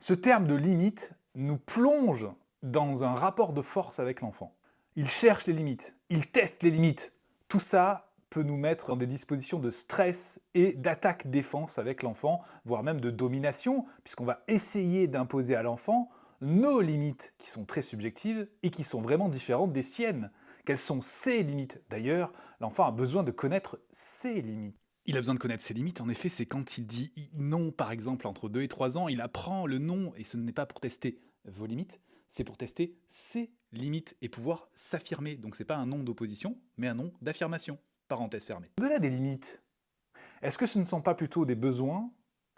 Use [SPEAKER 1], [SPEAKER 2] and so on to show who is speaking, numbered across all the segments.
[SPEAKER 1] Ce terme de limite nous plonge dans un rapport de force avec l'enfant. Il cherche les limites, il teste les limites. Tout ça peut nous mettre dans des dispositions de stress et d'attaque-défense avec l'enfant, voire même de domination, puisqu'on va essayer d'imposer à l'enfant nos limites qui sont très subjectives et qui sont vraiment différentes des siennes. Quelles sont ses limites? D'ailleurs, l'enfant a besoin de connaître ses limites. Il a besoin de connaître ses limites, en effet, c'est quand il dit non, par exemple, entre 2 et 3 ans, il apprend le non, et ce n'est pas pour tester vos limites, c'est pour tester ses limites et pouvoir s'affirmer. Donc c'est pas un non d'opposition, mais un non d'affirmation. Parenthèse fermée. Au-delà des limites, est-ce que ce ne sont pas plutôt des besoins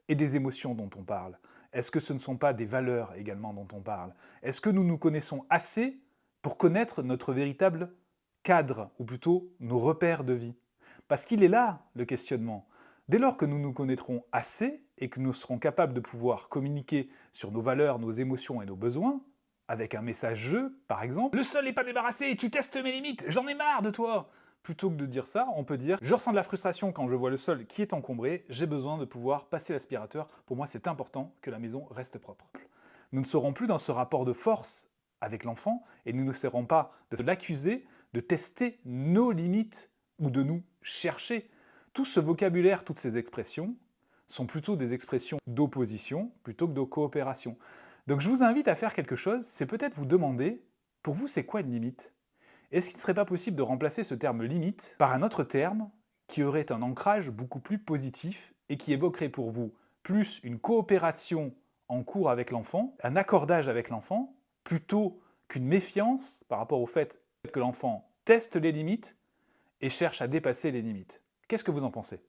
[SPEAKER 1] et des émotions dont on parle? Est-ce que ce ne sont pas des valeurs également dont on parle? Est-ce que nous nous connaissons assez pour connaître notre véritable cadre, ou plutôt nos repères de vie? Parce qu'il est là, le questionnement. Dès lors que nous nous connaîtrons assez et que nous serons capables de pouvoir communiquer sur nos valeurs, nos émotions et nos besoins, avec un message jeu, par exemple, « Le sol n'est pas débarrassé, tu testes mes limites, j'en ai marre de toi !» Plutôt que de dire ça, on peut dire « Je ressens de la frustration quand je vois le sol qui est encombré, j'ai besoin de pouvoir passer l'aspirateur, pour moi c'est important que la maison reste propre. » Nous ne serons plus dans ce rapport de force avec l'enfant et nous ne serons pas de l'accuser de tester nos limites ou de nous chercher. Tout ce vocabulaire, toutes ces expressions sont plutôt des expressions d'opposition plutôt que de coopération. Donc je vous invite à faire quelque chose, c'est peut-être vous demander, pour vous c'est quoi une limite? Est-ce qu'il ne serait pas possible de remplacer ce terme limite par un autre terme qui aurait un ancrage beaucoup plus positif et qui évoquerait pour vous plus une coopération en cours avec l'enfant, un accordage avec l'enfant, plutôt qu'une méfiance par rapport au fait que l'enfant teste les limites et cherche à dépasser les limites? Qu'est-ce que vous en pensez?